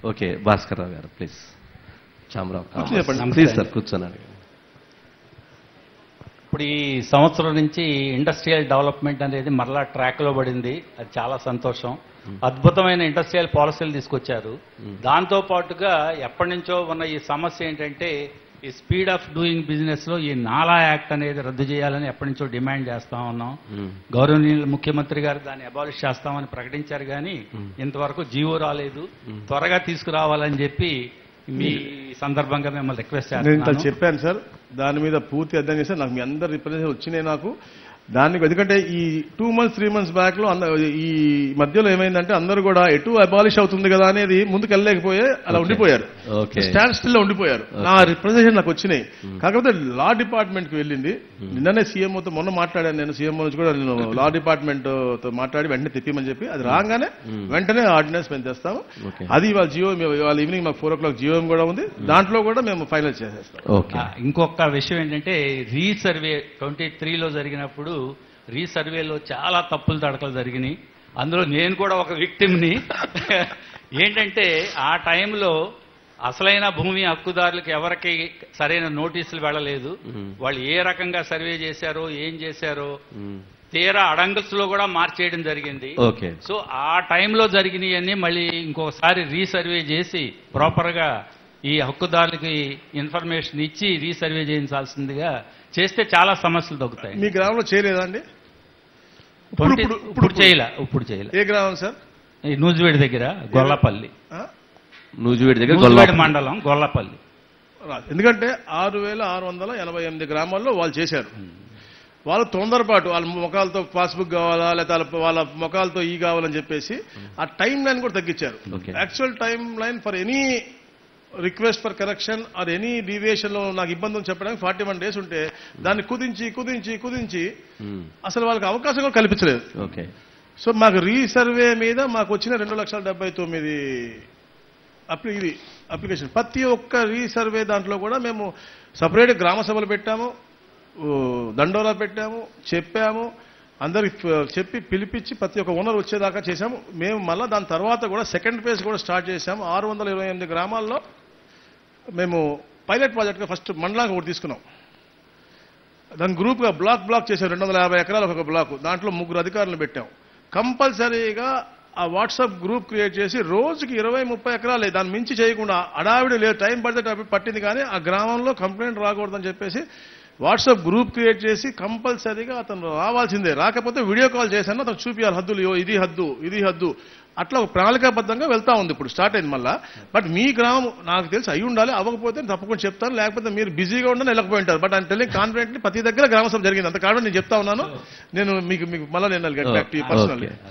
Okay, Bhaskar Rao garu please. Chamarao please sir కూర్చోనండి. ఇప్పుడు ఈ సంవత్సరం నుంచి ఇండస్ట్రియల్ డెవలప్మెంట్ అనేది మరలా ట్రాక్ లో పడింది. అది చాలా సంతోషం. అద్భుతమైన ఇండస్ట్రియల్ పాలసీలు తీసుకొచ్చారు. దాంతో పాటుగా ఎప్పటి నుంచో ఉన్న ఈ సమస్య ఏంటంటే ఈ స్పీడ్ ఆఫ్ డూయింగ్ బిజినెస్ లో ఈ నాలా యాక్ట్ అనేది రద్దు చేయాలని ఎప్పటి నుంచో డిమాండ్ చేస్తా ఉన్నాం. గౌరవనీయులు ముఖ్యమంత్రి గారు దాన్ని అబాలిష్ చేస్తామని ప్రకటించారు, కానీ ఇంతవరకు జీవో రాలేదు. త్వరగా తీసుకురావాలని చెప్పి మీ సందర్భంగా మిమ్మల్ని రిక్వెస్ట్ చేస్తాను. చెప్పాను సార్, దాని మీద పూర్తి అర్థం చేస్తే నాకు మీ అందరు రిప్రజెంటేషన్ వచ్చినాయి నాకు దానికి. ఎందుకంటే ఈ 2 months 3 months బ్యాక్ లో ఈ మధ్యలో ఏమైందంటే అందరూ కూడా ఎటు అబాలిష్ అవుతుంది కదా అనేది ముందుకు వెళ్ళలేకపోయే అలా ఉండిపోయారు, స్టాండ్ స్టిల్ లో ఉండిపోయారు. నా రిప్రజెంటేషన్ నాకు వచ్చినాయి. కాకపోతే లా డిపార్ట్మెంట్ కి వెళ్ళింది. నిన్ననే సీఎంఓతో మొన్న మాట్లాడాను నేను. సీఎంఓ నుంచి కూడా నేను లా డిపార్ట్మెంట్ తో మాట్లాడి వెంటనే తెప్పిమని చెప్పి అది రాగానే వెంటనే ఆర్డినెన్స్ మేము తెస్తాము. అది ఇవాళ జియో ఇవాళ ఈవినింగ్ మాకు 4 o'clock జియో కూడా ఉంది, దాంట్లో కూడా మేము ఫైనల్ చేసేస్తాం. ఇంకొక విషయం ఏంటంటే రీసర్వే 23లో జరిగినప్పుడు రీసర్వేలో చాలా తప్పులు తడకలు జరిగినాయి. అందులో నేను కూడా ఒక విక్టిమ్ని. ఏంటంటే ఆ టైంలో అసలైన భూమి హక్కుదారులకు ఎవరికి సరైన నోటీసులు వెళ్ళలేదు. వాళ్ళు ఏ రకంగా సర్వే చేశారో ఏం చేశారో తీరా అడంగల్స్ లో కూడా మార్చేయడం జరిగింది. సో ఆ టైంలో జరిగినవన్నీ మళ్ళీ ఇంకొకసారి రీసర్వే చేసి ప్రాపర్ గా ఈ హక్కుదారులకి ఇన్ఫర్మేషన్ ఇచ్చి రీసర్వే చేయించాల్సిందిగా చేస్తే చాలా సమస్యలు తగ్గుతాయి. మీ గ్రామంలో చేయలేదా అండి? ఇప్పుడు చేయలే. ఏ గ్రామం సార్? నూజివేడి దగ్గర గొల్లపల్లి. నూజివేడి మండలం గొల్లపల్లి. ఎందుకంటే 6,688 గ్రామాల్లో వాళ్ళు చేశారు. వాళ్ళు తొందరపాటు వాళ్ళ ముఖాలతో పాస్బుక్ కావాలా లేకపోతే వాళ్ళ ముఖాలతో ఈ కావాలని చెప్పేసి ఆ టైం లైన్ కూడా తగ్గించారు. Actual time line for any request for correction or any deviation లో నాకు ఇబ్బంది చెప్పడానికి 41 days ఉంటే దాన్ని కుదించి అసలు వాళ్ళకి అవకాశం కూడా కల్పించలేదు. సో మాకు రీసర్వే మీద మాకు వచ్చిన 2,79,000 ఇది అప్లికేషన్. ప్రతి ఒక్క రీసర్వే దాంట్లో కూడా మేము సపరేట్ గ్రామ సభలు పెట్టాము, దండోరా పెట్టాము, చెప్పాము, అందరికి చెప్పి పిలిపించి ప్రతి ఒక్క ఓనర్ వచ్చేదాకా చేశాము. మేము మళ్ళీ దాని తర్వాత కూడా సెకండ్ ఫేజ్ కూడా స్టార్ట్ చేశాము. 628 గ్రామాల్లో మేము పైలట్ ప్రాజెక్ట్గా ఫస్ట్ మండలానికి ఒకటి తీసుకున్నాం. దాని గ్రూప్గా బ్లాక్ చేసాం. 250 ఎకరాలు ఒక బ్లాక్. దాంట్లో 3 అధికారులను పెట్టాం. కంపల్సరీగా ఆ వాట్సాప్ గ్రూప్ క్రియేట్ చేసి రోజుకి 20-30 ఎకరాలే, దాన్ని మించి చేయకుండా అడావిడి లేదు, టైం పట్టింది కానీ ఆ గ్రామంలో కంప్లైంట్ రాకూడదని చెప్పేసి వాట్సాప్ గ్రూప్ క్రియేట్ చేసి కంపల్సరీగా అతను రావాల్సిందే. రాకపోతే వీడియో కాల్ చేశాను, అతను చూపించాలి హద్దులు, ఇది హద్దు అట్లా ప్రణాళికాబద్ధంగా వెళ్తా ఉంది. ఇప్పుడు స్టార్ట్ అయింది మళ్ళా. బట్ మీ గ్రామం నాకు తెలిసి అయి ఉండాలి. అవ్వకపోతే తప్పకుండా చెప్తాను, లేకపోతే మీరు బిజీగా ఉండని వెళ్ళకపోయి ఉంటారు. బట్ ఆయన టెలింగ్ కాన్ఫిడెంట్లీ ప్రతి దగ్గర గ్రామసభ జరిగింది. అంత కారణం నేను చెప్తా ఉన్నాను. నేను మీకు మళ్ళీ నేను పర్సనల్